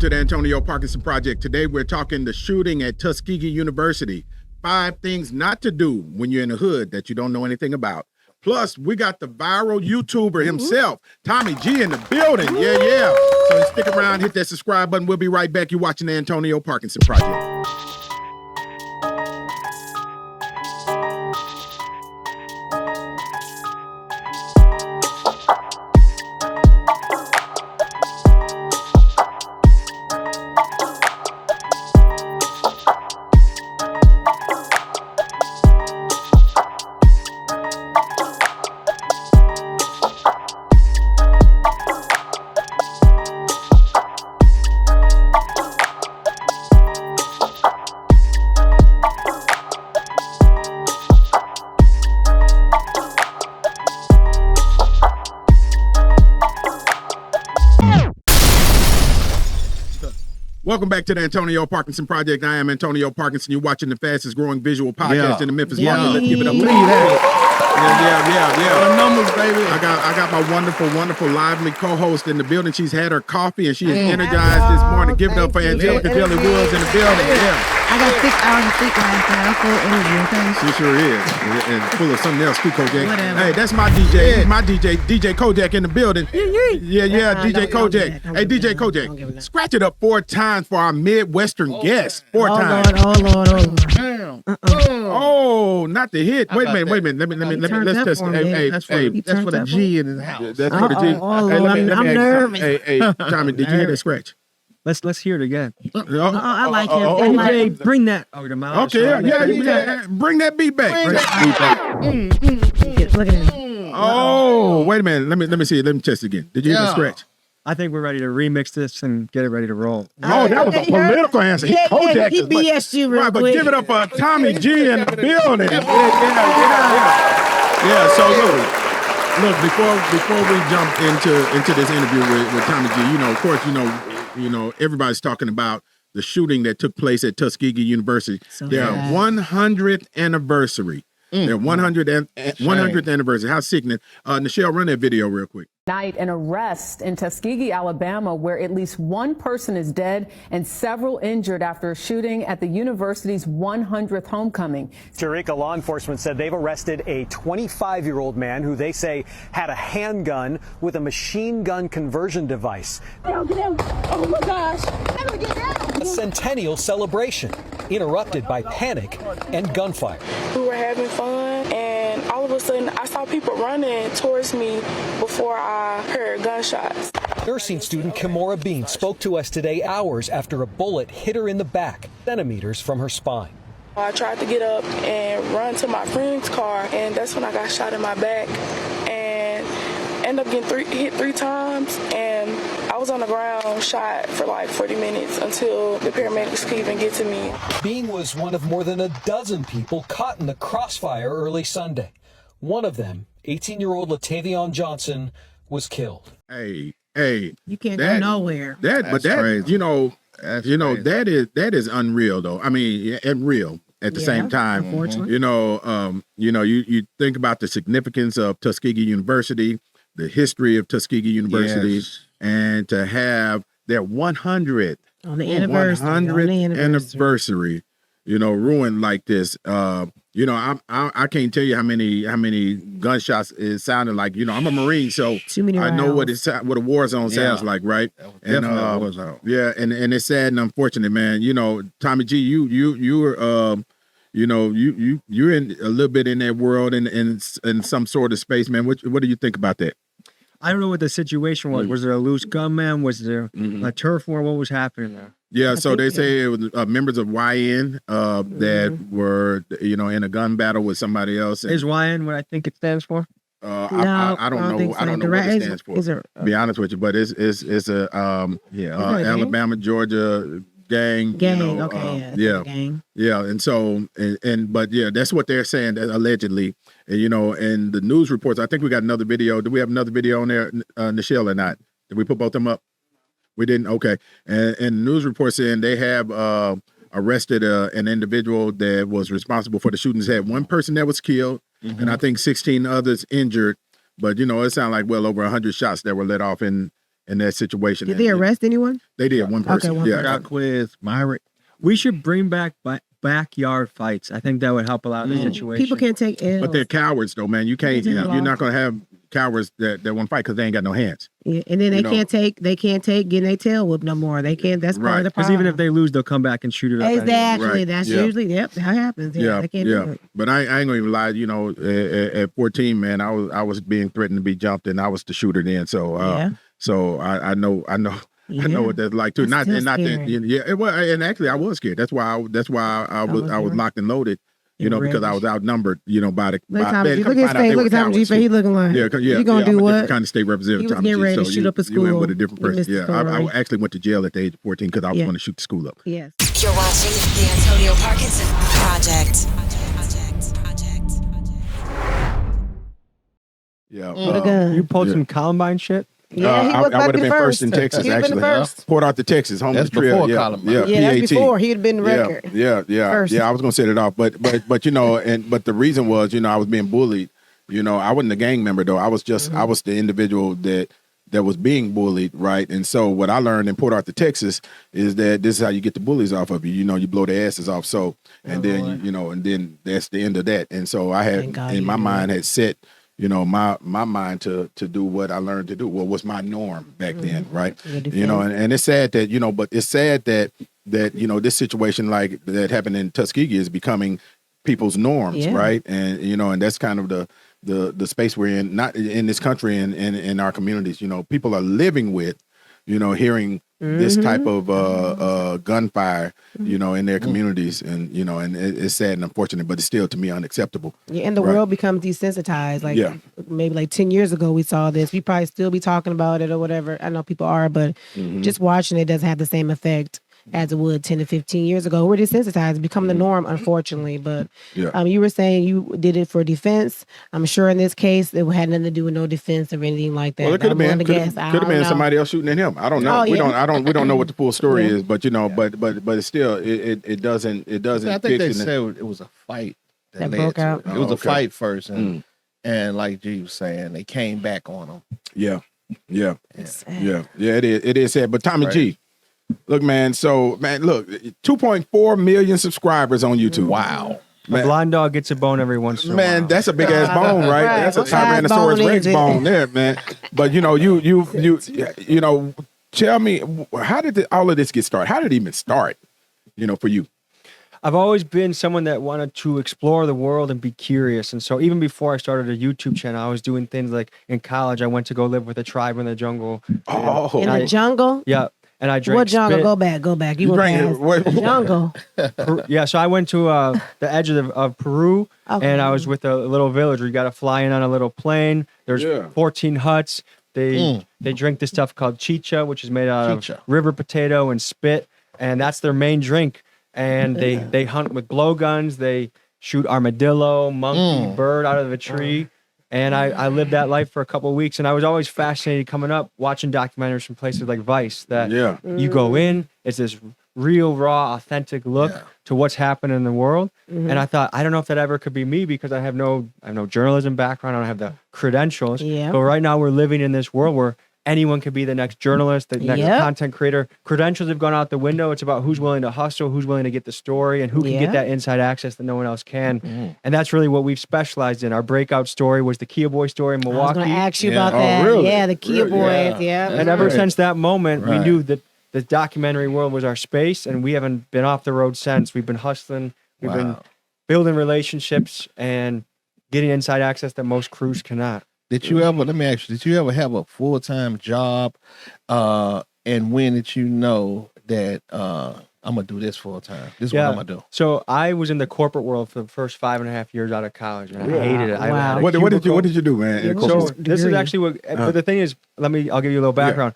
to the Antonio Parkinson Project. Today we're talking the shooting at Tuskegee University. 5 things not to do when you're in the hood that you don't know anything about. Plus, we got the viral YouTuber himself, Tommy G, in the building. Yeah. So stick around, hit that subscribe button. We'll be right back. You're watching the Antonio Parkinson Project. Welcome back to the Antonio Parkinson Project. I am Antonio Parkinson. You're watching the fastest growing visual podcast in the Memphis market. Let's give it up. Yeah. The numbers, baby. I got my wonderful, lively co-host in the building. She's had her coffee and she is energized this morning. Give it up for Angelika Geli Woods in the building. I got 6 hours of sleep last night. I'm full of energy, okay? She sure is. And full of something else too, Kojak. Whatever. Hey, that's my DJ. My DJ Kojak in the building. Yeah, DJ Kojak. Hey, DJ Kojak. Scratch it up 4 times for our Midwestern guest. 4 times. Lord. Oh, not the hit. Wait a minute. Let's test it. That's for the G in the house. That's for the G. I'm nervous. Hey, Tommy, did you hear that scratch? Let's hear it again. I like him. Hey, bring that. Oh, the mouse. Okay, yeah. Bring that beat back. Look at him. Oh, wait a minute. Let me see it. Let me test it again. Did you hear the scratch? I think we're ready to remix this and get it ready to roll. Oh, that was a political answer. He BS'd you real quick. But quick. give it up for Tommy G in the building. Yeah. So look. Before we jump into this interview with Tommy G, of course, everybody's talking about the shooting that took place at Tuskegee University. Their 100th anniversary. Their 100th anniversary. How sickening. Nichelle, run that video real quick. Night, an arrest in Tuskegee, Alabama, where at least 1 person is dead and several injured after a shooting at the university's 100th homecoming. Eureka law enforcement said they've arrested a 25-year-old man who they say had a handgun with a machine gun conversion device. Oh my gosh. A centennial celebration interrupted by panic and gunfire. We were having fun, and all of a sudden I saw people running towards me before I heard gunshots. Nursing student Kimora Bean spoke to us today hours after a bullet hit her in the back, centimeters from her spine. I tried to get up and run to my friend's car, and that's when I got shot in my back and ended up getting hit 3 times, and I was on the ground shot for like 40 minutes until the paramedics could even get to me. Bean was one of more than a dozen people caught in the crossfire early Sunday. One of them, 18-year-old Latavion Johnson, was killed. Hey, you can't go nowhere. That's crazy. That is unreal though. I mean, and real at the same time. Unfortunately. You think about the significance of Tuskegee University, the history of Tuskegee University, and to have their 100th anniversary, ruined like this. I can't tell you how many gunshots it sounded like. I'm a Marine, so I know what a war zone sounds like, right? And and it's sad and unfortunate, man. Tommy G, you're in a little bit in that world and in some sort of space, man. What do you think about that? I don't know what the situation was. Was there a loose gunman? Was there a turf war? What was happening there? Yeah, so they say it was members of YN that were, in a gun battle with somebody else. Is YN what I think it stands for? I don't know. I don't know what it stands for. To be honest with you, but it's a Alabama, Georgia gang. Gang. And so but that's what they're saying allegedly. And the news reports. I think we got another video. Do we have another video on there, Nichelle, or not? Did we put both of them up? We didn't. Okay. And news reports saying they have arrested an individual that was responsible for the shootings. Had 1 person that was killed, and I think 16 others injured. But it sounded like well over 100 shots that were let off in in that situation. Did they arrest anyone? They did, one person. Okay, one yeah. person. Quiz, Myrick. We should bring back backyard fights. I think that would help a lot of the situation. People can't take L's. But they're cowards, though, man. You can't. They take You're a not gonna have cowards that want to fight because they ain't got no hands. Yeah, and then they can't take getting their tail whooped no more. They can't. That's part of the Because problem. even if they lose, they'll come back and shoot it up. Exactly. Right. That's Yeah. usually that happens. Yeah, they can't do it. But I ain't gonna even lie. You know, at 14, man, I was being threatened to be jumped, and I was the shooter then. So so I know. I know what that's like too. That's Not still that. Yeah. It was, and actually, I was scared. That's why I was locked and loaded. You know, because I was outnumbered. You know, by the. Look at his face. Look at Tommy G's face. He looking like. Yeah. You gonna do I'm a what? different kind of state representative. He was getting ready to shoot up a school. You went with a different You person. missed the Yeah. I story. actually went to jail at the age of 14 because I was going to shoot the school up. Yes. You're watching the Antonio Parkinson Project. Yeah. With a gun. You pulled some Columbine shit? Yeah, he was I would have been first in Texas, He would've been actually. first. Port Arthur, Texas, home That's of the trail. before Yeah, Columbine. yeah, Yeah, that's PAT. before he'd have been the record. Yeah. First. I was gonna set it off, but you know, but the reason was, you know, I was being bullied. You know, I wasn't a gang member though. I was just I was the individual that was being bullied, right? And so what I learned in Port Arthur, Texas, is that this is how you get the bullies off of you. You know, you blow their asses off. So and then you know, and then that's the end of that. And so I had Thank God in you my did. mind had set. You know, my mind to do what I learned to do. What was my norm back then, right? You know, and it's sad that, you know, but it's sad that you know, this situation like that happened in Tuskegee is becoming people's norms, right? And you know, and that's kind of the space we're in, not in this country and in our communities. You know, people are living with, you know, hearing this type of gunfire, you know, in their communities, and you know, and it's sad and unfortunate, but it's still to me unacceptable. Yeah, and the world becomes desensitized. Like maybe like 10 years ago we saw this. We probably still be talking about it or whatever. I know people are, but just watching it doesn't have the same effect as it would 10 to 15 years ago. We're desensitized, become the norm, unfortunately. But you were saying you did it for defense. I'm sure in this case it had nothing to do with no defense or anything like that. Well, it could have been know. somebody else shooting at him. I don't know. Oh, we yeah. don't know what the full story is, but you know, but it's still it doesn't I think they said it was a fight That led broke to out. it. It was a okay. fight first, and like G was saying, they came back on them. Yeah. It's sad. Yeah, it is sad. But Tommy Right. G, look, man, look, 2.4 million subscribers on YouTube. Wow. A Man, blind dog gets a bone every once in a while. man, that's a big ass bone, right? Right. That's a What size Tyrannosaurus bone Rex is it? bone there, man. But you know, you know, tell me, how did all of this get started? How did it even start? You know, for you. I've always been someone that wanted to explore the world and be curious. And so even before I started a YouTube channel, I was doing things like in college, I went to go live with a tribe in the jungle. Oh, In the jungle? Yeah. And I drank What jungle? spit. Go back. You were drank- what- jungle. Yeah, so I went to the edge of Peru, Okay. and I was with a little village where you got to fly in on a little plane. There's 14 huts. They drink this stuff called chicha, which is made out of river potato and spit, and that's their main drink. And they hunt with blowguns. They shoot armadillo, monkey, bird out of a tree. And I lived that life for a couple of weeks, and I was always fascinated coming up watching documentaries from places like Vice that you go in, it's this real, raw, authentic look to what's happening in the world. And I thought, I don't know if that ever could be me because I have no journalism background, I don't have the credentials. Yeah. But right now we're living in this world where anyone could be the next journalist, the next content creator. Credentials have gone out the window. It's about who's willing to hustle, who's willing to get the story, and who can get that inside access that no one else can. And that's really what we've specialized in. Our breakout story was the Kia Boy story in I was Milwaukee. going to ask you about Oh, that. really? Yeah, the Kia boys. Yeah. And ever since that moment, we Right. knew that the documentary world was our space, and we haven't been off the road since. We've been hustling. We've been building relationships and getting inside access that most crews cannot. Did you ever, let me ask you, did you ever have a full-time job? And when did you know that I'm going to do this full-time? This is what I'm going to do. So I was in the corporate world for the first 5.5 years out of college, and I hated it. I had a What did cubicle. you do, man? So this is actually what. But the thing is, I'll give you a little background.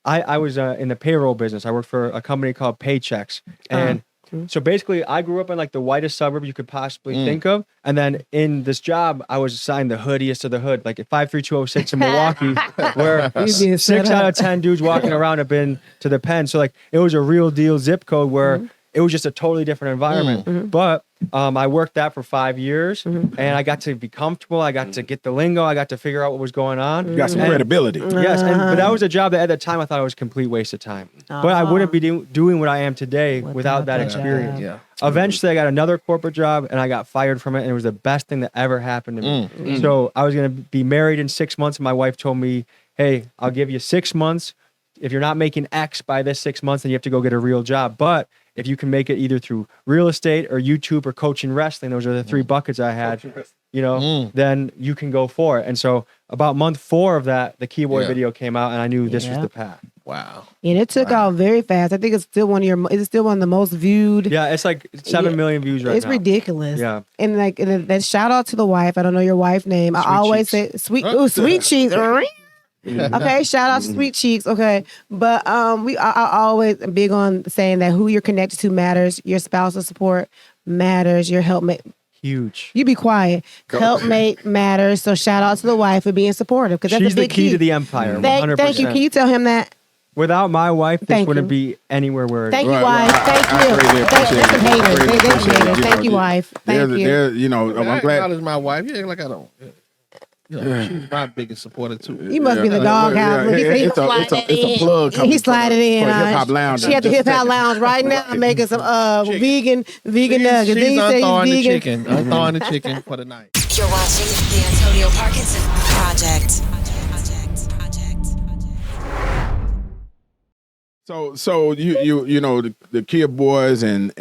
I was in the payroll business. I worked for a company called Paychecks, and so basically, I grew up in like the whitest suburb you could possibly think of, and then in this job, I was assigned the hoodiest of the hood, like at 53206 in Milwaukee, where being 6 set out up. of 10 dudes walking around have been to the pen. So like, it was a real deal zip code where it was just a totally different environment. But I worked that for 5 years, and I got to be comfortable. I got to get the lingo. I got to figure out what was going on. You got some credibility. Yes, but that was a job that at the time I thought it was a complete waste of time. But I wouldn't be doing what I am today without that experience. Yeah. Eventually, I got another corporate job, and I got fired from it, and it was the best thing that ever happened to me. So I was going to be married in 6 months, and my wife told me, hey, I'll give you 6 months. If you're not making X by this 6 months, then you have to go get a real job. But if you can make it either through real estate or YouTube or coaching wrestling, those are the 3 buckets I had, then you can go for it. And so about month 4 of that, the Kia Boy video came out, and I knew this was the path. Wow. And it took off very fast. I think it's still one of the most viewed. Yeah, it's like 7 million views right now. It's ridiculous. Yeah. And that shout out to the wife. I don't know your wife's name. I always say Sweet Cheeks. Okay, shout out to Sweet Cheeks. Okay, but I always big on saying that who you're connected to matters. Your spousal support matters. Your helpmate. Huge. You be quiet. Helpmate matters. So shout out to the wife for being supportive because that's She's a big the key to the empire. 100%. Thank you. Can you tell him that? Without my wife, this wouldn't be anywhere where. Thank you, wife. Thank you. There's some haters. Thank you, wife. Thank you. I'm glad. It's my wife. Yeah, like I don't. She's my biggest supporter too. You must be the doghouse. It's a plug. He slide it in. Hip Hop Lounge. She at the Hip Hop Lounge right now making some vegan nuggets. She's unthawing the chicken. Unthawing the chicken for the night. You're watching the Antonio Parkinson Project. So you know the Kia Boys and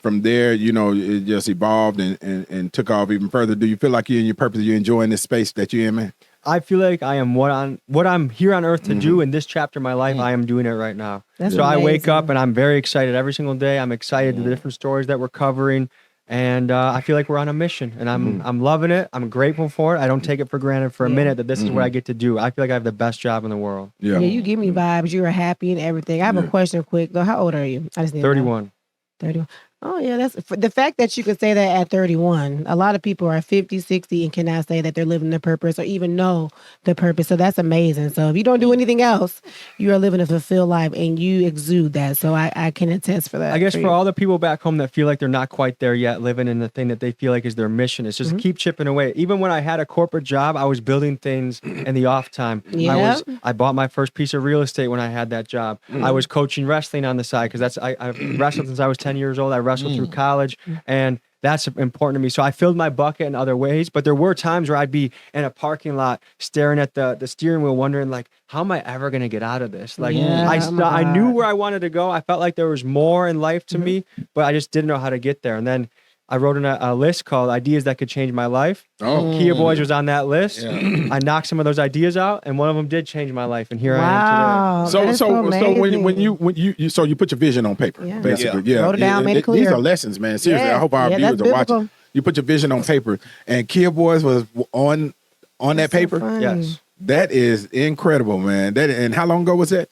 from there it just evolved and took off even further. Do you feel like you're in your purpose? You're enjoying this space that you're in, man? I feel like I am what I'm here on earth to do in this chapter of my life. I am doing it right now. That's so amazing. I wake up and I'm very excited every single day. I'm excited to the different stories that we're covering. And I feel like we're on a mission, and I'm loving it. I'm grateful for it. I don't take it for granted for a minute that this is what I get to do. I feel like I have the best job in the world. Yeah, you give me vibes. You are happy and everything. I have a question quick, though. How old are you? I just need 31. 31. Oh, yeah. That's the fact that you could say that at 31. A lot of people are 50, 60 and cannot say that they're living the purpose or even know the purpose. So that's amazing. So if you don't do anything else, you are living a fulfilled life and you exude that. So I can attest for that. I guess for all the people back home that feel like they're not quite there yet, living in the thing that they feel like is their mission, it's just keep chipping away. Even when I had a corporate job, I was building things in the off time. Yeah. I bought my first piece of real estate when I had that job. I was coaching wrestling on the side because I've wrestled since I was 10 years old. I wrestled through college, and that's important to me. So I filled my bucket in other ways, but there were times where I'd be in a parking lot staring at the steering wheel wondering, like, how am I ever going to get out of this? Like, I knew where I wanted to go. I felt like there was more in life to me, but I just didn't know how to get there. And then I wrote a list called Ideas That Could Change My Life. Kia Boys was on that list. Yeah. I knocked some of those ideas out, and one of them did change my life, and here I am today. So when you put your vision on paper, basically, wrote it down, made it clear. These are lessons, man. Seriously, I hope our viewers are watching. You put your vision on paper, and Kia Boys was on that paper. So yes, that is incredible, man. And how long ago was that?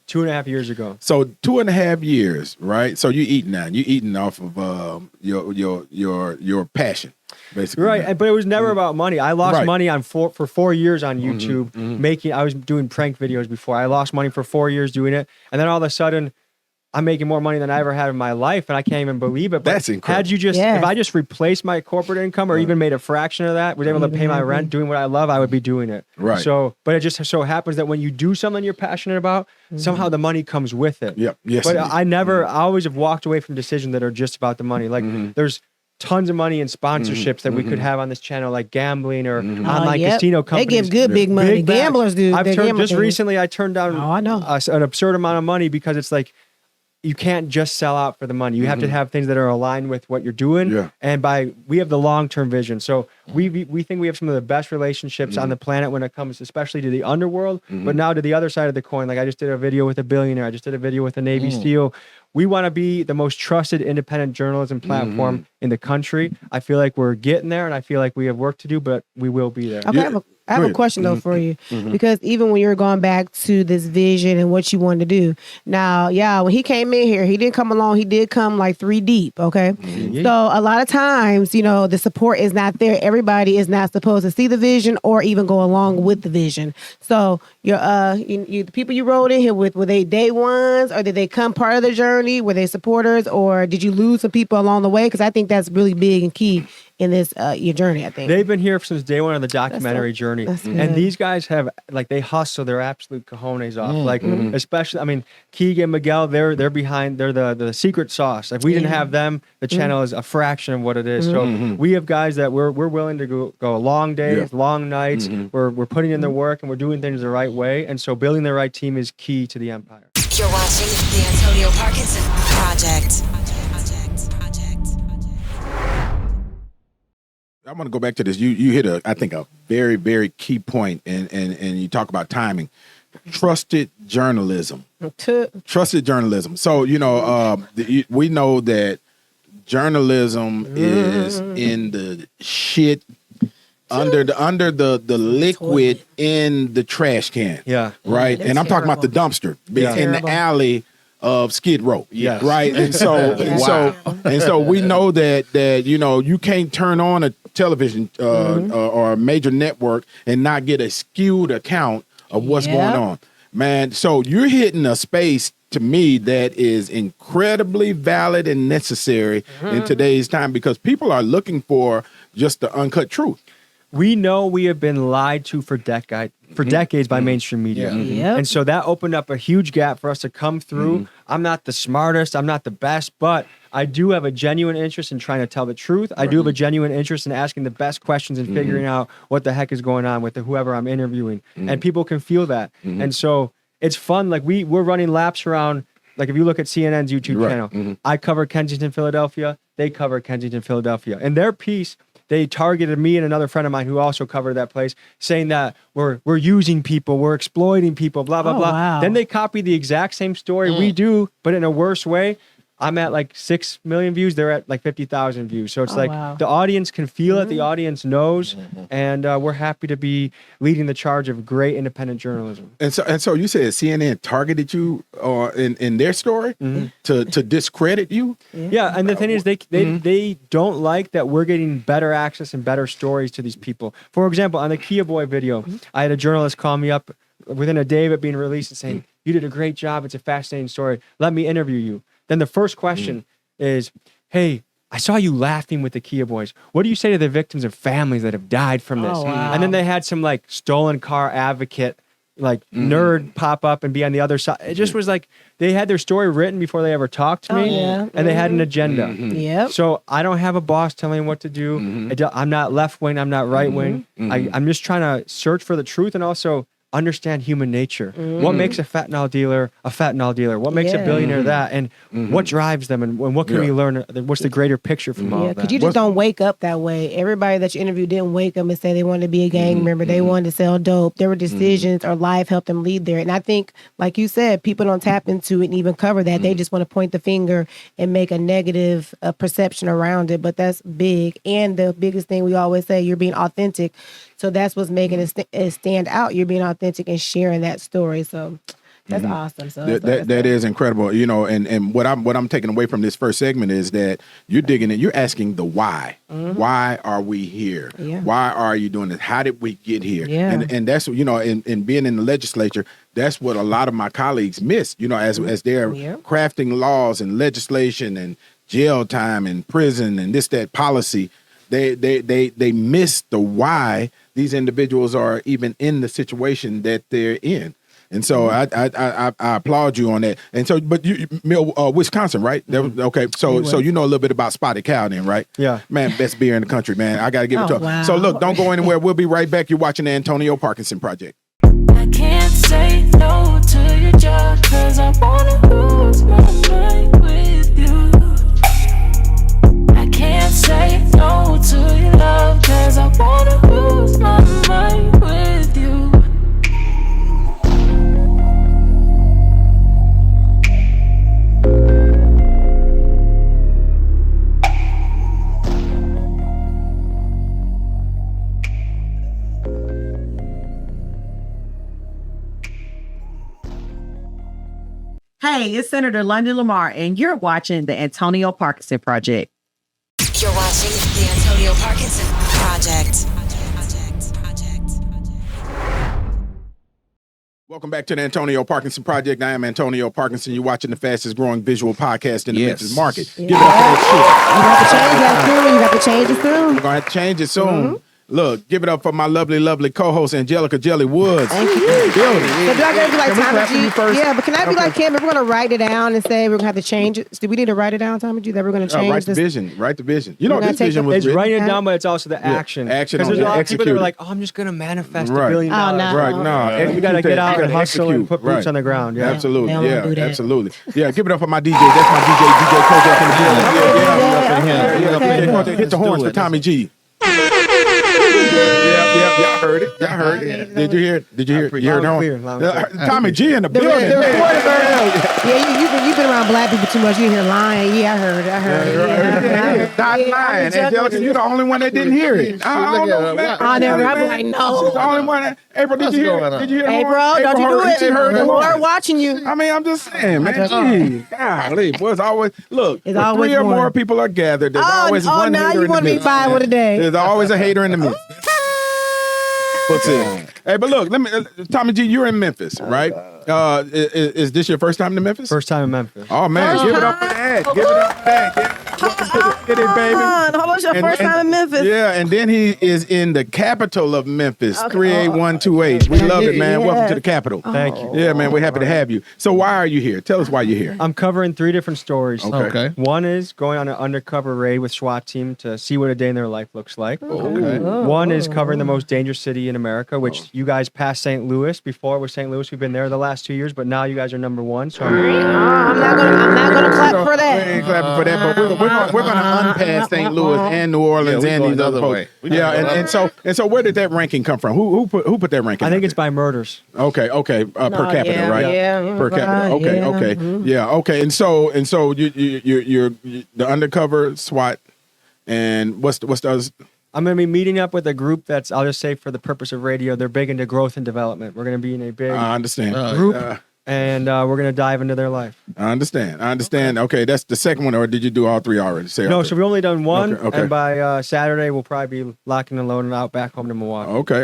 2.5 years ago. So 2.5 years, right? So you eating now. You eating off of your passion, basically. Right, but it was never about money. I lost money for 4 years on YouTube I was doing prank videos before. I lost money for 4 years doing it, and then all of a sudden I'm making more money than I ever had in my life, and I can't even believe it. But that's incredible. If I just replaced my corporate income or even made a fraction of that, was able to pay my rent doing what I love, I would be doing it. Right. So, but it just so happens that when you do something you're passionate about, somehow the money comes with it. Yep. Yes. But I always have walked away from decisions that are just about the money. Like there's tons of money in sponsorships that we could have on this channel, like gambling or online casino companies. They give good big money. Gamblers do. Recently I turned down an absurd amount of money because it's like, you can't just sell out for the money. You have to have things that are aligned with what you're doing. Yeah. And we have the long-term vision. So we think we have some of the best relationships on the planet when it comes especially to the underworld, but now to the other side of the coin. Like I just did a video with a billionaire. I just did a video with a Navy SEAL. We want to be the most trusted independent journalism platform in the country. I feel like we're getting there, and I feel like we have work to do, but we will be there. Okay, I have a question though for you, because even when you're going back to this vision and what you wanted to do, now, when he came in here, he didn't come along. He did come like 3 deep. Okay, so a lot of times, the support is not there. Everybody is not supposed to see the vision or even go along with the vision. So the people you rode in here with, were they day ones, or did they come part of the journey? Were they supporters, or did you lose some people along the way? Because I think that's really big and key in this your journey. I think they've been here since day one of the documentary journey, and these guys have they hustle their absolute cojones off. Especially, I mean, Keegan, Miguel, they're behind. They're the secret sauce. If we didn't have them, the channel is a fraction of what it is. So we have guys that we're willing to go long days, long nights. We're putting in the work, and we're doing things the right way. And so building the right team is key to the empire. You're watching the Antonio Parkinson Project. I want to go back to this. You hit I think a very, very key point, and you talk about timing. Trusted journalism. Trusted journalism. So, we know that journalism is in the shit under the liquid in the trash can. Yeah. Right. And I'm talking about the dumpster in the alley of Skid Row. Yeah. Right. And so we know that you can't turn on a television or a major network and not get a skewed account of what's going on. Man, so you're hitting a space to me that is incredibly valid and necessary in today's time, because people are looking for just the uncut truth. We know we have been lied to for decades by mainstream media. And so that opened up a huge gap for us to come through. I'm not the smartest, I'm not the best, but I do have a genuine interest in trying to tell the truth. I do have a genuine interest in asking the best questions and figuring out what the heck is going on with whoever I'm interviewing. And people can feel that. And so it's fun. Like we're running laps around, like if you look at CNN's YouTube channel, I cover Kensington, Philadelphia. They cover Kensington, Philadelphia. And their piece, they targeted me and another friend of mine who also covered that place, saying that we're using people, we're exploiting people, blah, blah, blah. Wow. Then they copy the exact same story we do, but in a worse way. I'm at like 6 million views. They're at like 50,000 views. So it's the audience can feel it. The audience knows. And we're happy to be leading the charge of great independent journalism. And so you said CNN targeted you in their story to discredit you? Yeah. And the thing is, they don't like that we're getting better access and better stories to these people. For example, on the Kia Boy video, I had a journalist call me up within a day of it being released and saying, you did a great job. It's a fascinating story. Let me interview you. Then the first question is, hey, I saw you laughing with the Kia Boys. What do you say to the victims and families that have died from this? Wow. And then they had some like stolen car advocate, like nerd pop up and be on the other side. It just was like they had their story written before they ever talked to me, and they had an agenda. So I don't have a boss telling me what to do. I'm not left wing. I'm not right wing. I'm just trying to search for the truth and also understand human nature. What makes a fentanyl dealer a fentanyl dealer? What makes a billionaire that? And what drives them? And what can we learn? What's the greater picture from all that? Because you just don't wake up that way. Everybody that you interviewed didn't wake up and say they wanted to be a gang member. They wanted to sell dope. There were decisions or life helped them lead there. And I think, like you said, people don't tap into it and even cover that. They just want to point the finger and make a negative perception around it. But that's big. And the biggest thing we always say, you're being authentic. So that's what's making it stand out. You're being authentic and sharing that story. So that's awesome. So that is incredible. And what I'm taking away from this first segment is that you're digging in. You're asking the why. Why are we here? Why are you doing this? How did we get here? And that's in being in the legislature, that's what a lot of my colleagues miss. As they're crafting laws and legislation and jail time and prison and that policy. They miss the why these individuals are even in the situation that they're in. And so I applaud you on that. And so, but you, Wisconsin, right? That was, okay. So you know a little bit about Spotted Cow then, right? Yeah. Man, best beer in the country, man. I got to give it to him. Wow. So look, don't go anywhere. We'll be right back. You're watching the Antonio Parkinson Project. I can't say no to your job 'cause I wanna lose my mind with you. I can't say no to your love 'cause I wanna lose my mind with you. Hey, it's Senator London Lamar, and you're watching the Antonio Parkinson Project. You're watching the Antonio Parkinson Project. Welcome back to the Antonio Parkinson Project. I am Antonio Parkinson. You're watching the fastest growing visual podcast in the Memphis market. Yeah. Give it up for that You have to change that soon. You have to change it soon. shit. We're going to have to change it soon. Look, give it up for my lovely, lovely co-host, Angelika Geli Woods. Thank you. So do I gotta be like Tommy G? Yeah, but can I be like him? If we're gonna write it down and say we're gonna have to change it, do we need to write it down, Tommy G? That we're gonna change Write the this? vision. Write the vision. You know, We're gonna this vision was It's written. writing it down, but it's also the action. Action Because on there's a it. lot of people that are Execute like, oh, I'm just going to manifest Right. $1 billion. Oh, no. Right, no. You got to get out and hustle and put boots Right. on the ground. Yeah. Absolutely, They don't wanna do yeah, that. absolutely. Yeah, give it up for my DJ. That's my DJ Kojak in the building. Yeah. Hit the horns for Tommy G. Yeah, y'all heard it. Y'all heard it. Did you hear it? Did you hear it? You heard it? Tommy G in the building. Yeah, you've been around black people too much. You hear lying. Yeah, I heard it. Not lying, Angelika. You're the only one that didn't hear it. I don't know, man. I never. I'm like, no. She's the only one. April, did you hear it? Did you hear it? Hey, bro, don't you do it. She heard The it. Lord watching you. I mean, I'm just saying, man. Jeez, golly, boy, it's always look. It's Where always three or one. more people are gathered. There's always one now hater you in the want to be midst. fine with a day. There's always a hater in the midst. What's it? Hey, but look, let me, Tommy G, you're in Memphis, right? Is this your first time to Memphis? First time in Memphis. Oh man, give it up for that. Give it up for that. Get it, baby. Hold on, your first time in Memphis. Yeah, and then he is in the capital of Memphis, 38128. We love it, man. Welcome to the capital. Thank you. Yeah, man, we're happy to have you. So why are you here? Tell us why you're here. I'm covering 3 different stories. Okay. One is going on an undercover raid with SWAT team to see what a day in their life looks like. Okay. One is covering the most dangerous city in America, which you guys passed St. Louis. Before it was St. Louis. We've been there the last 2 years, but now you guys are number 1. So I'm not gonna clap for We that. ain't clapping for that, but we're gonna unpass St. Louis and New Orleans and these other folks. Yeah, and so where did that ranking come from? Who put that ranking? I think it's by murders. Okay, per capita, yeah, right? yeah, Per capita. Okay, yeah, okay, yeah, okay. And so you're the undercover SWAT, and what's the others? I'm going to be meeting up with a group that's, I'll just say for the purpose of radio, they're big into growth and development. We're going to be in a big I understand. group, and we're going to dive into their life. I understand. Okay, that's the second one, or did you do all 3 already? No, so we've only done one, Okay. and by Saturday, we'll probably be locking and loading out back home to Milwaukee. Okay.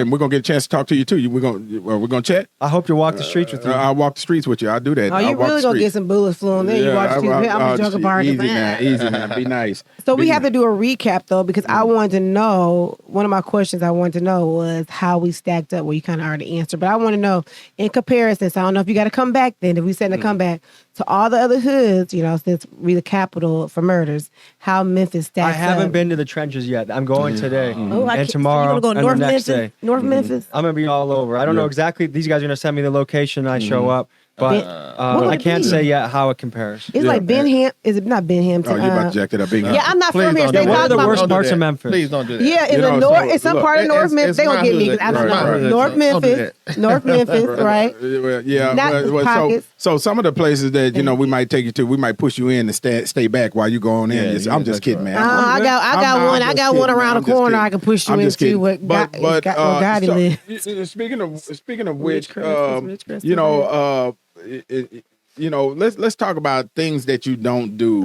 And we're gonna get a chance to talk to you too. We're gonna chat. I hope to walk the streets with you. I'll walk the streets with you. I'll do that. Oh, you really gonna get some bullets flew in there? You watch these. I'm a jungle party. Easy now. Be nice. So we have to do a recap though, because I wanted to know. One of my questions I wanted to know was how we stacked up. Well, you kind of already answered, but I want to know in comparison. So I don't know if you got to come back then. If we said to come back to all the other hoods, since we're the capital for murders, how Memphis stacks up. I haven't been to the trenches yet. I'm going today and So tomorrow you want to go and North the next Memphis? day. North Memphis. I'm gonna be all over. I don't know exactly. These guys are gonna send me the location. I show up, but I can't say yet how it compares. It's like Benham. Is it not Benhampton? Oh, you about to jack it up, big? Yeah, I'm not from here. What They are talk the about worst parts of Memphis? Please don't do that. Yeah, in the north, in some part of North Memphis, they gonna get me because I don't know. North Memphis, North Memphis, right? Yeah. Not the So pockets. some of the places that we might take you to, we might push you in and stay back while you go on in. I'm just kidding, man. I got one around the corner. I can push you into. What God lives. Speaking of which, let's talk about things that you don't do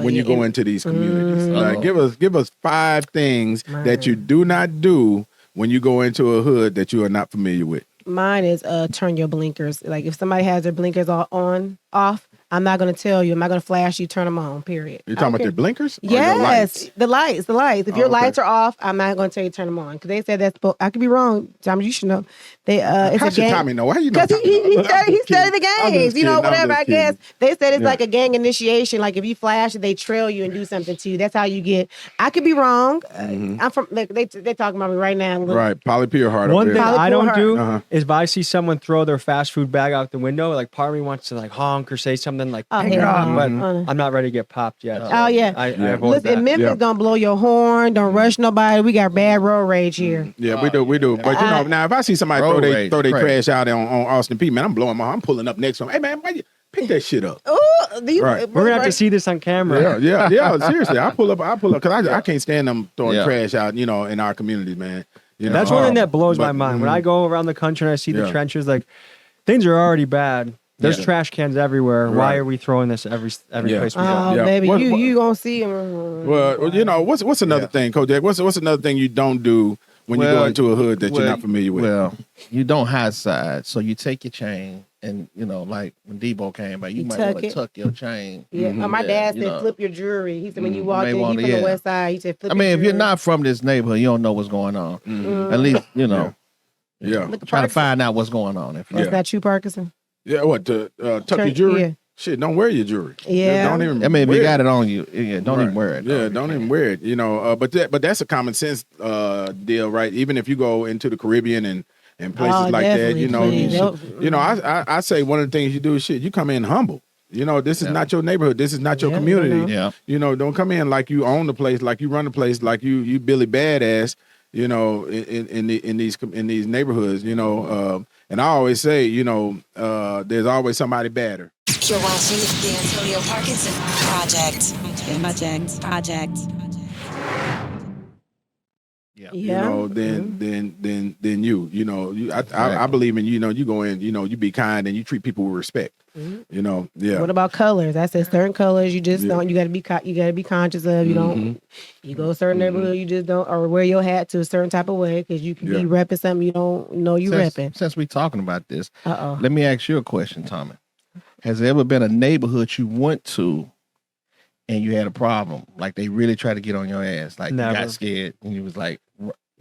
when you go into these communities. Like, give us 5 things that you do not do when you go into a hood that you are not familiar with. Mine is turn your blinkers. Like if somebody has their blinkers off, I'm not going to tell you. I'm not going to flash you. Turn them on. Period. You're talking about their blinkers? Or Yes, your lights? the lights. If your lights are off, I'm not going to tell you to turn them on because they said that's. I could be wrong. Tommy, you should know. It's How a should gang. Tommy know? How you know? Because he studied the games. Whatever. I guess they said it's Yeah. like a gang initiation. Like if you flash, they trail you and do something to you. That's how you get. I could be wrong. I'm from. They talking about me right now. Right, Polly Pierhart. One thing I don't do Uh-huh. is if I see someone throw their fast food bag out the window, like part of me wants to like honk or say something like, Oh, "Hey, hell God," no. but I'm not ready to get popped yet. Oh yeah. I avoid Listen, that. in Memphis, don't blow your horn. Don't rush nobody. We got bad road rage here. Yeah, we do. But now if I see somebody throw their trash out on Austin P, man, I'm blowing my. I'm pulling up next to them. Hey man, why you pick that shit up? Right. We're gonna have to see this on camera. Yeah. Seriously, I pull up because I can't stand them throwing trash out. In our community, man. That's one thing that blows my mind. When I go around the country and I see the trenches, like things are already bad. There's trash cans everywhere. Right. Why are we throwing this every place we go? Oh, baby, you gonna see them. Well, what's another thing, Kojak? What's another thing you don't do when you go into a hood that you're not familiar with? Well, you don't hide side, so you take your chain, and like when Debo came back, you might want to tuck your chain. Yeah, my dad said flip your jewelry. He said when you walk in, he from the west side. He said flip. If you're not from this neighborhood, you don't know what's going on. At least Yeah. Try to find out what's going on. That's not you, Parkinson. Yeah, what to tuck your jewelry? Yeah. Shit, don't wear your jewelry. Yeah, don't even. if you got it on you, don't even wear it. Yeah, don't even wear it. But that's a common sense deal, right? Even if you go into the Caribbean and places like that, I say one of the things you do is you come in humble. This is not your neighborhood. This is not your community. Don't come in like you own the place, like you run the place, like you Billy Badass. In these neighborhoods. And I always say, there's always somebody badder. You're watching the Antonio Parkinson Project. Then you. I believe in you go in, you be kind and you treat people with respect. What about colors? I said certain colors you just don't. You got to be conscious of. You don't. You go to a certain neighborhood, you just don't, or wear your hat to a certain type of way because you can be repping something you don't know you repping. Since we talking about this, let me ask you a question, Tommy. Has there ever been a neighborhood you went to and you had a problem? Like they really tried to get on your ass, like Never. you got scared and you was like,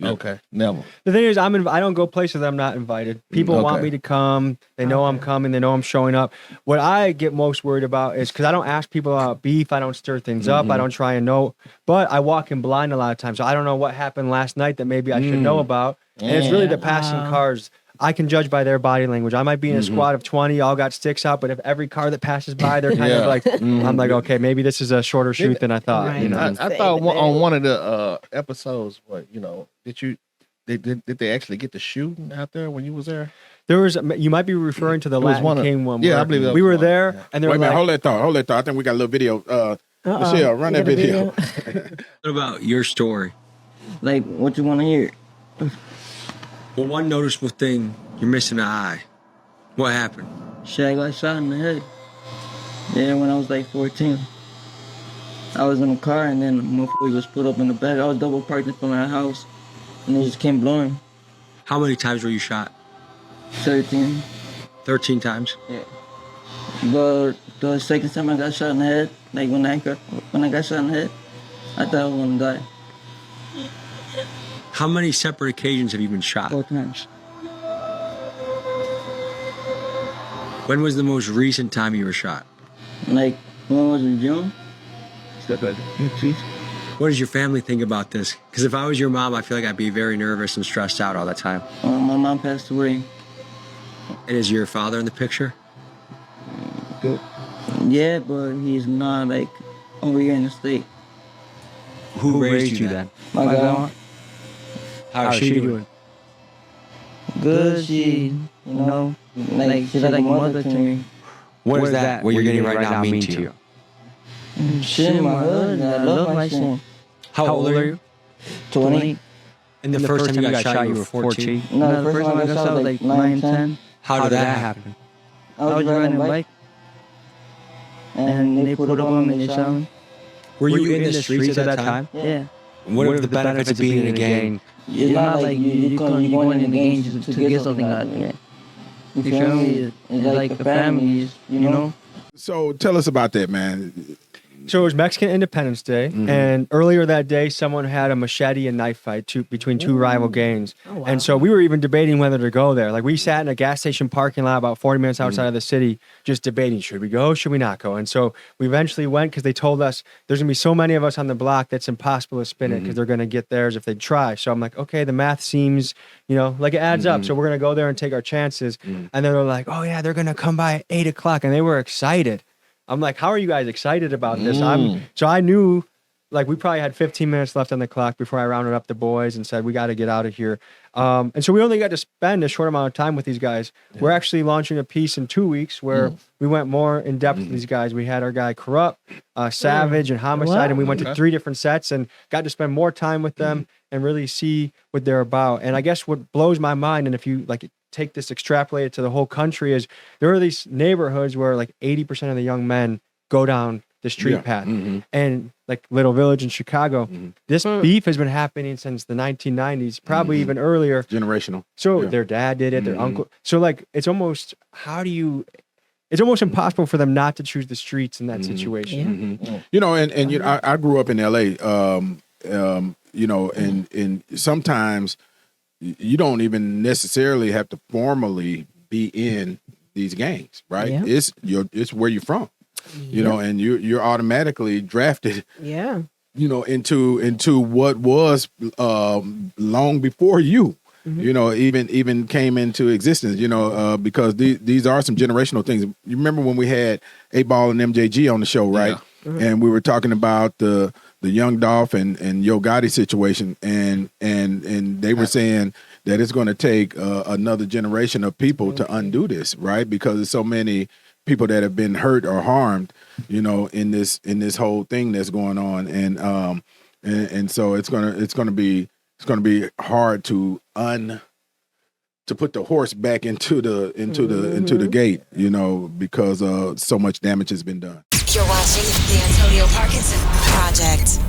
okay, never. The thing is, I don't go places that I'm not invited. People want me to come. They know I'm coming. They know I'm showing up. What I get most worried about is because I don't ask people about beef. I don't stir things up. I don't try and know. But I walk in blind a lot of times. So I don't know what happened last night that maybe I should know about. And it's really the passing cars. I can judge by their body language. I might be in a squad of 20, all got sticks out, but if every car that passes by, they're kind of like, I'm like, okay, maybe this is a shorter shoot than I thought. Right. I thought on one of the episodes, did they actually get the shooting out there when you was there? There was, you might be referring to the Latin King one. Yeah, I believe that we were was there, and they were Wait a minute, like, hold that thought. I think we got a little video. Michelle, run that video. What about your story? Like, what you want to hear? Well, one noticeable thing, you're missing an eye. What happened? Shit, I got shot in the head. Yeah, when I was like 14. I was in a car and then motherfucker was put up in the back. I was double parked in front of my house and they just came blowing. How many times were you shot? 13. 13 times? Yeah. But the second time I got shot in the head, like when I got shot in the head, I thought I was gonna die. How many separate occasions have you been shot? 4 times. When was the most recent time you were shot? Like, when was it, June? What does your family think about this? Because if I was your mom, I feel like I'd be very nervous and stressed out all the time. My mom passed away. And is your father in the picture? Yeah, but he's not, like, over here in the state. Who raised you then? My grandma. How's she doing? Good, she, she's like a mother to me. What does that, what you're getting right now, mean to you? Shit, my hood, I love my shit. How old are you? 20. And the first time you got shot, you were 14? No, the first time I got shot, I was like 9, 10. How did that happen? I was riding a bike. And they put up on me and they shot me. Were you in the streets at that time? Yeah. What are the benefits of being in a gang? It's not like you're going in the gang to get something out of it. You feel me? It's like a family, So tell us about that, man. So it was Mexican Independence Day, and earlier that day, someone had a machete and knife fight between two rival gangs. Oh, wow. And so we were even debating whether to go there. Like we sat in a gas station parking lot about 40 minutes outside of the city, just debating, should we go, should we not go? And so we eventually went because they told us there's going to be so many of us on the block that's impossible to spin it because they're going to get theirs if they try. So I'm like, okay, the math seems, like it adds up. So we're going to go there and take our chances. And then they're like, oh yeah, they're going to come by at 8 o'clock. And they were excited. I'm like, how are you guys excited about this? So I knew, like, we probably had 15 minutes left on the clock before I rounded up the boys and said, we got to get out of here. And so we only got to spend a short amount of time with these guys. Yeah. We're actually launching a piece in 2 weeks where we went more in depth with these guys. We had our guy Corrupt, Savage, and Homicide, and we went to 3 different sets and got to spend more time with them and really see what they're about. And I guess what blows my mind, and if you take this, extrapolate it to the whole country, is there are these neighborhoods where like 80% of the young men go down the street path. And like Little Village in Chicago, this beef has been happening since the 1990s, probably even earlier. Generational. So their dad did it, their uncle. So like, it's almost, it's almost impossible for them not to choose the streets in that situation. You know, and you know, I grew up in LA, you know, and sometimes you don't even necessarily have to formally be in these gangs, right? It's where you're from, you know, and you're automatically drafted, you know, into what was long before you. You know, even came into existence, you know, because these are some generational things. You remember when we had 8Ball and MJG on the show, right? And we were talking about the Young Dolph and Yo Gotti situation, and they were saying that it's going to take another generation of people to undo this, right? Because there's so many people that have been hurt or harmed, you know, in this whole thing that's going on, and so it's gonna be hard to put the horse back into the gate, you know, because so much damage has been done. You're watching the Antonio Parkinson Project.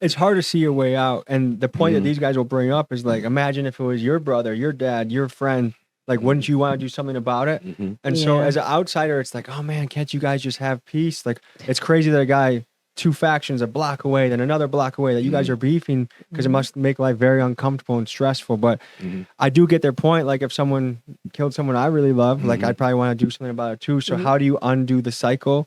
It's hard to see your way out. And the point that these guys will bring up is like, imagine if it was your brother, your dad, your friend, like, wouldn't you want to do something about it? And so as an outsider, it's like, oh man, can't you guys just have peace? Like, it's crazy that a guy, 2 factions a block away, then another block away, that you guys are beefing, because it must make life very uncomfortable and stressful. But I do get their point. Like, if someone killed someone I really love, like, I'd probably want to do something about it too. So how do you undo the cycle?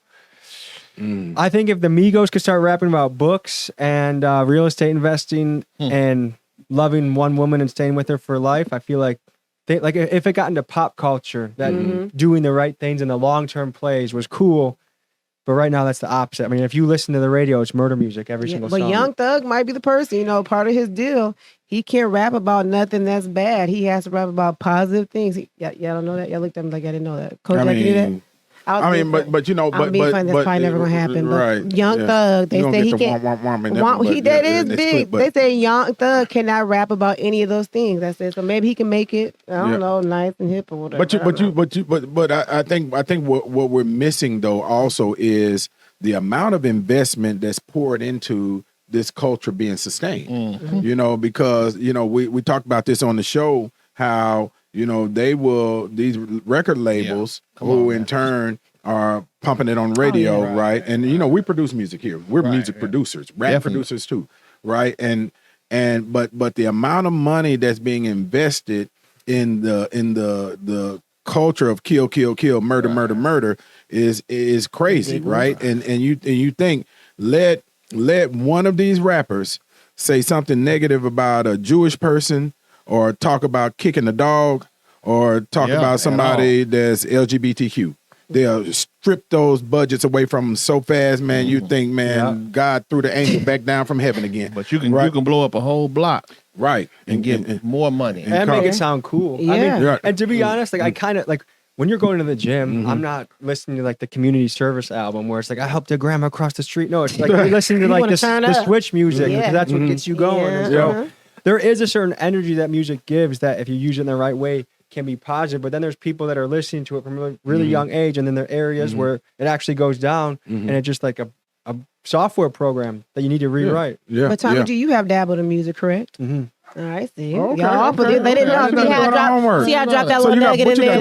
I think if the Migos could start rapping about books and real estate investing and loving one woman and staying with her for life, I feel like if it got into pop culture, that doing the right things in the long-term plays was cool. But right now, that's the opposite. I mean, if you listen to the radio, it's murder music every single song. But Young Thug might be the person, you know, part of his deal. He can't rap about nothing that's bad. He has to rap about positive things. Y'all don't know that? Y'all looked at me like I didn't know that. Kojak, you knew that? But you know, but that's probably never gonna happen. Right, but Young Thug, they say he can't. That is big. They say Young Thug cannot rap about any of those things. That's it. So maybe he can make it. I don't know, nice and hip or whatever. But I think what we're missing though also is the amount of investment that's poured into this culture being sustained. You know, because you know we talked about this on the show how. You know, these record labels in turn are pumping it on radio, right? And, you know, we produce music here. We're music producers, rap producers too, right? But the amount of money that's being invested in the culture of kill, murder is crazy, right? And you think let one of these rappers say something negative about a Jewish person, or talk about kicking a dog, or talk about somebody that's LGBTQ. They'll strip those budgets away from them so fast, man. You think, man, God threw the angel back down from heaven again. But you can blow up a whole block, right, and get more money and make it sound cool. Yeah. I mean, and to be honest, like I kind of like when you're going to the gym, I'm not listening to like the community service album where it's like I helped a grandma across the street. No, it's like you're listening to like the switch music because that's what gets you going. And so there is a certain energy that music gives that if you use it in the right way can be positive, but then there's people that are listening to it from a really young age, and then there are areas where it actually goes down, and it's just like a software program that you need to rewrite. But Tommy G, you have dabbled in music, correct? All right, see. Okay, Y'all, they didn't know. See how I dropped that little nugget in there.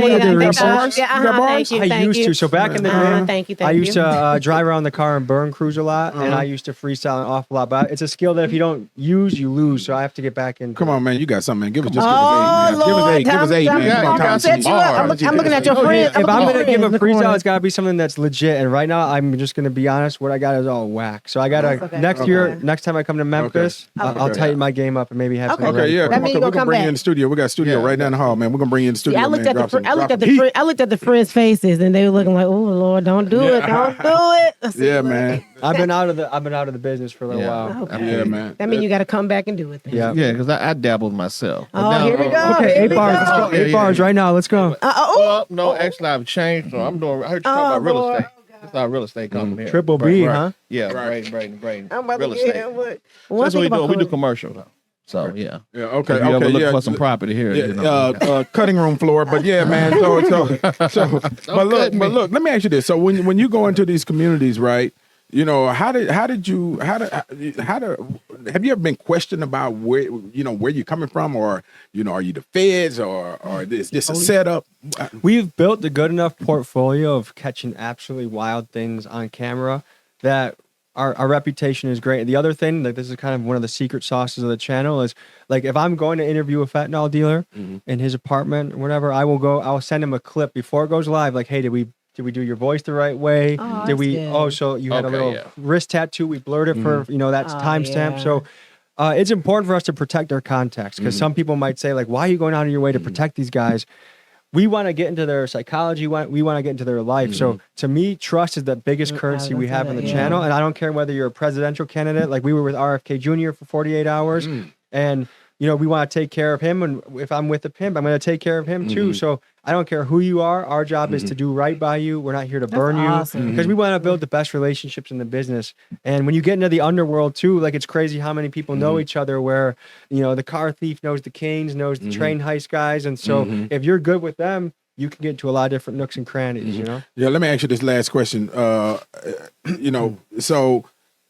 I used to. So back in the day, thank you. I used to drive around the car and burn cruise a lot, and I used to freestyle an awful lot. But it's a skill that if you don't use, you lose. So I have to get back in. Come on, man, you got something, man. Give us 8, man. Give us 8, man. I'm looking at your friends. If I'm gonna give a freestyle, it's gotta be something that's legit. And right now, I'm just gonna be honest. What I got is all whack. So I gotta next time I come to Memphis, I'll tighten my game up and maybe have. Okay, yeah. That means we're gonna bring you in the studio. We got a studio right down the hall, man. We're gonna bring you in the studio. I looked at the friends' faces, and they were looking like, "Oh Lord, don't do it, don't do it." Yeah, man. I've been out of the business for a little while. Okay. Yeah, man. That means you got to come back and do it. Then. Yeah, because I dabbled myself. Oh, here we go. Okay, 8 bars. Let's go. 8 bars right now. Let's go. No, actually, I've changed. So I'm doing. I heard you talk about real estate. That's our real estate company. Triple B, huh? Yeah, Braden. I'm about real to estate. get That's what we do. We do commercial though. So yeah. Yeah. Okay. If you ever Okay. look Yeah. for some property here, Yeah, you know. cutting room floor, but yeah, man. But look. Let me ask you this: so when you go into these communities, right? You know, have you ever been questioned about where you're coming from, or are you the feds, or is this a setup? We've built a good enough portfolio of catching absolutely wild things on camera that our reputation is great. And the other thing, like this is kind of one of the secret sauces of the channel, is like if I'm going to interview a fentanyl dealer in his apartment or whatever, I'll send him a clip before it goes live. Like, hey, did we do your voice the right way? Oh, Did we? good. Oh, so you had a little wrist tattoo. We blurred it for that's timestamp. Yeah. So it's important for us to protect our context because some people might say like, why are you going out of your way to protect these guys? We want to get into their psychology. We want to get into their life. So to me, trust is the biggest currency we have on the channel. And I don't care whether you're a presidential candidate. Like we were with RFK Jr. for 48 hours. And, we want to take care of him. And if I'm with a pimp, I'm going to take care of him too. So I don't care who you are. Our job is to do right by you. We're not here to burn you because we want to build the best relationships in the business. And when you get into the underworld too, like it's crazy how many people know each other where, the car thief knows the Canes, knows the train heist guys. And so if you're good with them, you can get into a lot of different nooks and crannies, Yeah, let me ask you this last question. So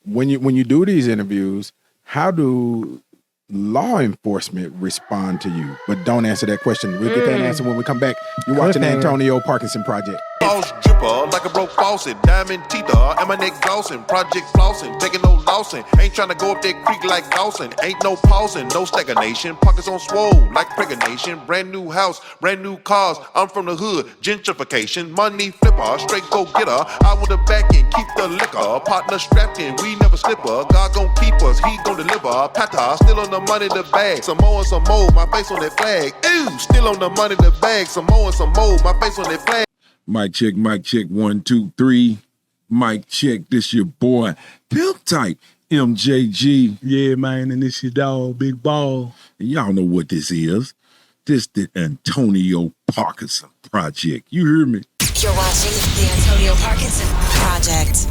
when you do these interviews, how do law enforcement respond to you? But don't answer that question. We'll get that answer when we come back. You're watching the Antonio Parkinson Project. Boss dripper like a broke faucet, diamond teether, and my neck glossing, project flossing, taking no lossing, ain't trying to go up that creek like Dawson, ain't no pausing, no stagnation, pockets on swole like pregnation, brand new house, brand new cars, I'm from the hood, gentrification, money flipper, straight go getter, I with the back and keep the liquor, partner strapped in, we never slipper, God gon' keep us, he gon' deliver, pata, still on the money, the bag, some more and some more, my face on that flag, ew, still on the money, the bag, some more and some more, my face on that flag. Mic check, 1, 2, 3. Mic check, this your boy, Pimp Type, MJG. Yeah, man, and this your dog, Big Ball. And y'all know what this is. This the Antonio Parkinson Project. You hear me? You're watching the Antonio Parkinson Project.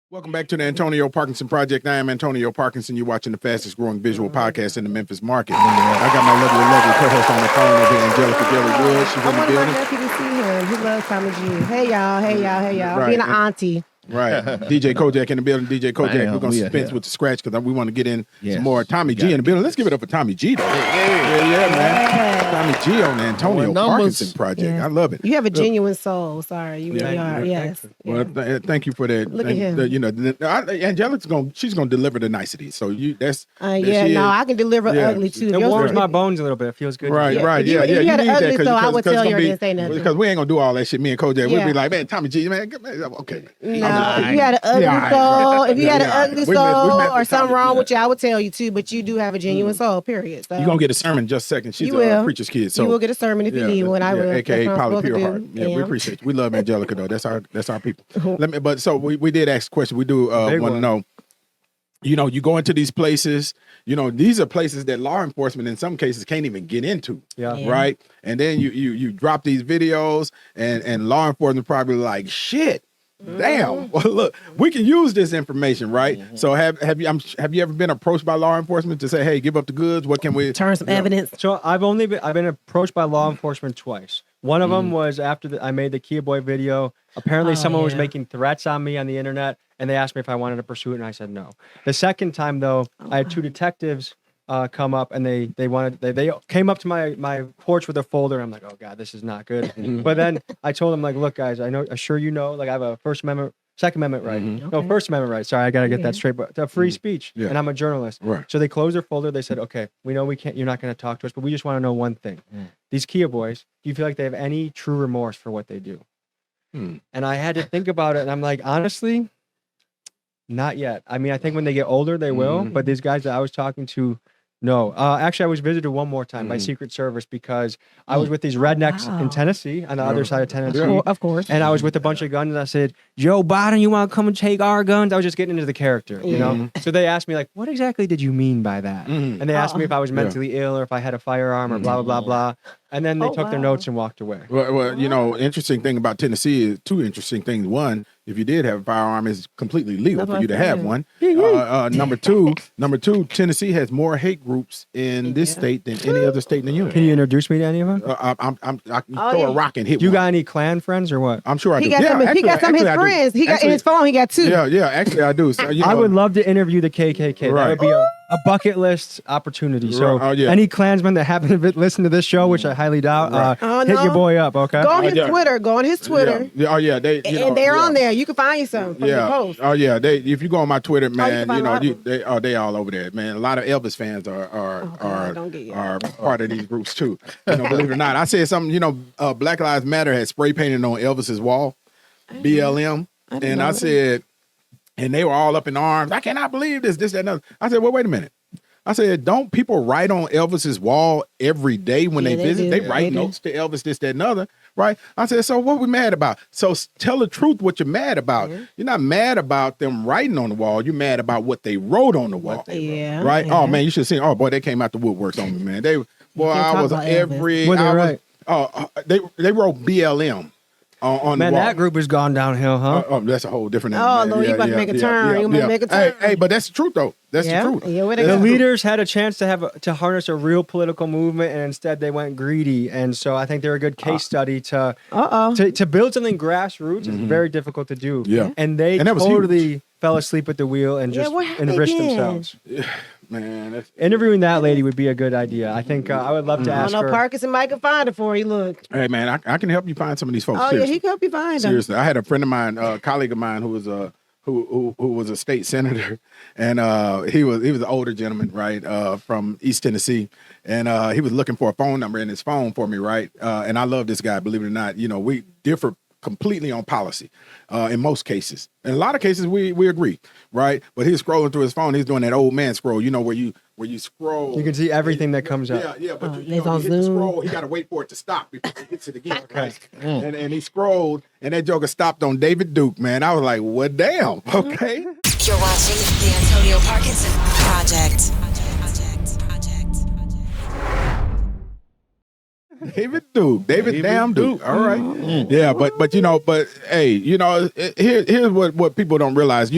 Welcome back to the Antonio Parkinson Project. I am Antonio Parkinson. You're watching the fastest growing visual podcast in the Memphis market. I got my lovely co-host on the phone over here, Angelika Geli Woods. She's in the building. I want to see him. He loves Tommy G. Hey, y'all. Right. Being an auntie. Right. DJ Kojak in the building. DJ Kojak, we're going to dispense with the scratch because we want to get in some more Tommy G in the building. Let's give it up for Tommy G, though. Yeah, man. Tommy G on the Antonio Parkinson Project. Yeah. I love it. You have a genuine soul. Sorry. You really are. Yes. Well, thank you for that. Look at him. Angelika's she's going to deliver the niceties. So I can deliver ugly, too. It warms my bones a little bit. It feels good. Right. Yeah. You had an ugly, so I would tell you I didn't say nothing. Because we ain't going to do all that shit. Me and Kojak, we'll be like, man, Tommy G, man, okay. If you had an ugly soul, if you had an ugly soul or something wrong with you, I would tell you too. But you do have a genuine soul, period. So. You're going to get a sermon in just a second. She's a preacher's kid. So you will get a sermon if you need one. I will. AKA Polly Pure Heart. Yeah, we appreciate you. We love Angelika, though. That's our people. So we did ask a question. We do want to know. You go into these places, these are places that law enforcement in some cases can't even get into. Yeah. Right. And then you drop these videos and law enforcement probably like, shit. Damn. Well, look, we can use this information, right? So have you ever been approached by law enforcement to say, hey, give up the goods? What can we turn some evidence? So I've been approached by law enforcement twice. One of them was after I made the Kia Boy video. Apparently someone was making threats on me on the internet, and they asked me if I wanted to pursue it, and I said no. The second time, though, I had two detectives come up, and they came up to my porch with a folder. I'm like, oh God, this is not good. But then I told them, like, look, guys, I have a Second Amendment right. No, First Amendment right. Sorry, I got to get that straight. But free speech, and I'm a journalist. Right. So they closed their folder. They said, okay, we know you're not going to talk to us, but we just want to know one thing. These Kia boys, do you feel like they have any true remorse for what they do? And I had to think about it, and I'm like, honestly, not yet. I mean, I think when they get older, they will. But these guys that I was talking to, no. Actually, I was visited one more time by Secret Service because I was with these rednecks in Tennessee, on the other side of Tennessee. Of course. And I was with a bunch of guns, and I said, Joe Biden, you want to come and take our guns? I was just getting into the character, you know? So they asked me, like, what exactly did you mean by that? And they asked me if I was mentally ill or if I had a firearm or blah, blah, blah, blah. And then they took their notes and walked away. Well, interesting thing about Tennessee is two interesting things. One, if you did have a firearm, it's completely legal That's for you to what I have said. one. Yeah. Number two, Tennessee has more hate groups in this state than any other state in the union. Can you introduce me to any of them? I can throw a rock and hit You one. got any Klan friends or what? I'm sure I He do. got some. He got some of his friends. He got in his phone. He got 2. Yeah. Actually, I do. So, I would love to interview the KKK. Right. That would be a bucket list opportunity. So Right. Oh, yeah. any Klansmen that happen to listen to this show, which I highly doubt, Oh, hit no. your boy up, okay? Go on his Twitter. Go on his Twitter. Yeah. Oh yeah. They. And they're on there. You can find you some from the post. Oh yeah. They. If you go on my Twitter, man, find a lot of they all over there, man. A lot of Elvis fans are part of these groups too. Believe it or not. I said something. Black Lives Matter had spray painted on Elvis's wall, BLM, and I said, and they were all up in arms. I cannot believe this, that, and other. I said, well, wait a minute. I said, don't people write on Elvis's wall every day when they visit? They write notes to Elvis, this, that, and other, right? I said, so what we mad about? So tell the truth what you're mad about. You're not mad about them writing on the wall. You're mad about what they wrote on the wall. Yeah. Right? Yeah. Oh, man, you should see. Oh, boy, they came out the woodworks on me, man. They, boy, I was every. What they write? They wrote BLM. On Man, the wall. that group has gone downhill, huh? That's a whole different. Oh, Lord, you about to make a turn. You about to make a turn. Hey, but that's the truth, though. That's the truth. Yeah, where they The go? leaders had a chance to harness a real political movement, and instead they went greedy. And so I think they're a good case study to build something grassroots. Is very difficult to do. Yeah. And they And that was totally fell asleep at the wheel and just where have they enriched been? themselves. Man, Interviewing that lady would be a good idea. I think I would love to I ask don't know. her. Parkinson might can find it for you. Look. Hey, man, I can help you find some of these folks. Oh, yeah, seriously. he can help you find them. Seriously, I had a friend of mine, a colleague of mine, who was who was a state senator, and he was an older gentleman, right, from East Tennessee, and he was looking for a phone number in his phone for me, right, and I love this guy. Believe it or not, we differ completely on policy in most cases. In a lot of cases, we agree, right? But he's scrolling through his phone. He's doing that old man scroll, where you scroll. You can see everything that comes up. Yeah, but on you hit the Zoom. scroll, he got to wait for it to stop before he hits it again. Right? And he scrolled, and that joker stopped on David Duke, man. I was like, well, damn, okay. You're watching the Antonio Parkinson Project. David damn Duke. All right. Yeah, but hey, here's what people don't realize.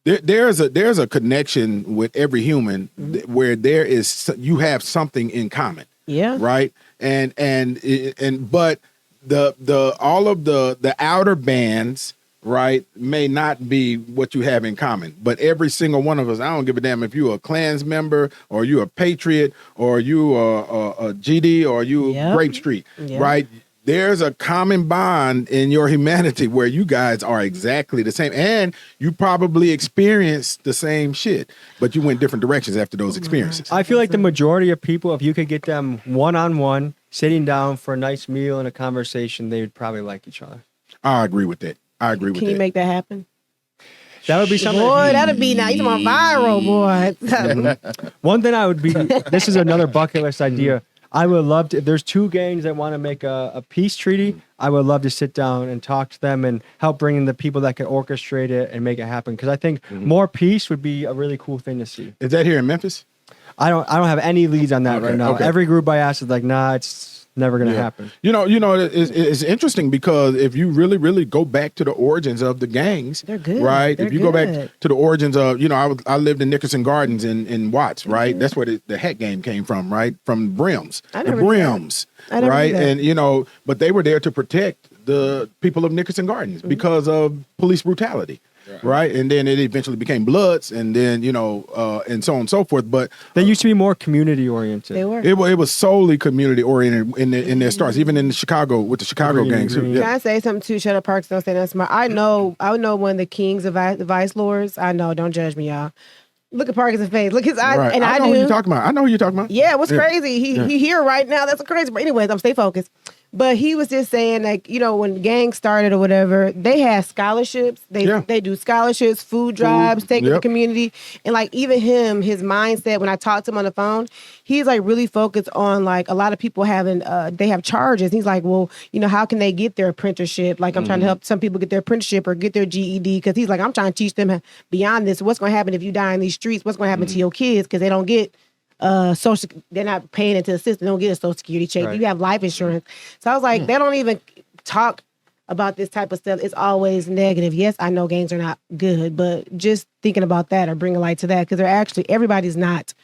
There's a connection with every human where you have something in common. Yeah. Right. But all of the outer bands, right, may not be what you have in common. But every single one of us, I don't give a damn if you're a Klans member or you a Patriot or you a GD or you Grape Street, right? There's a common bond in your humanity where you guys are exactly the same. And you probably experienced the same shit, but you went different directions after those experiences. I feel like the majority of people, if you could get them one-on-one, sitting down for a nice meal and a conversation, they would probably like each other. I agree with that. Can you make that happen? That would be something. Boy, that'd be nice. You talking about viral, boy. One thing I would be, this is another bucket list idea. I would love to, if there's two gangs that want to make a peace treaty, I would love to sit down and talk to them and help bring in the people that can orchestrate it and make it happen. Because I think more peace would be a really cool thing to see. Is that here in Memphis? I don't have any leads on that right now. Okay. Every group I ask is like, nah, it's never going to happen. It's interesting because if you really, really go back to the origins of the gangs, they're good. Right? They're if you go back to the origins of, I lived in Nickerson Gardens in Watts, right? That's where the hat game came from, right? From Brims, the Brims, right? And but they were there to protect the people of Nickerson Gardens because of police brutality. Right. And then it eventually became Bloods and then, and so on and so forth. But they used to be more community oriented. They were. It was solely community oriented in their starts, even in Chicago with the Chicago gangs. Can I say something too? Shut up, Parks. Don't say nothing smart. I know one of the kings of the vice lords. I know. Don't judge me, y'all. Look at Parkinson's face. Look his eyes. Right. And I know do. who you're talking about. I know who you're talking about. Yeah, what's crazy? He here right now. That's crazy. But anyways, I'm stay focused. But he was just saying, like, when gangs started or whatever, they had scholarships. They do scholarships, food drives, take to the community. And like even him, his mindset, when I talked to him on the phone, he's like really focused on like a lot of people having they have charges. He's like, well, how can they get their apprenticeship? Like I'm trying to help some people get their apprenticeship or get their GED. Cause he's like, I'm trying to teach them beyond this. What's gonna happen if you die in these streets? What's gonna happen to your kids? Cause they don't get they're not paying into the system. They don't get a social security check. Right. You have life insurance. So I was like, they don't even talk about this type of stuff, it's always negative. Yes, I know gangs are not good, but just thinking about that or bringing light to that, because they're actually, everybody's not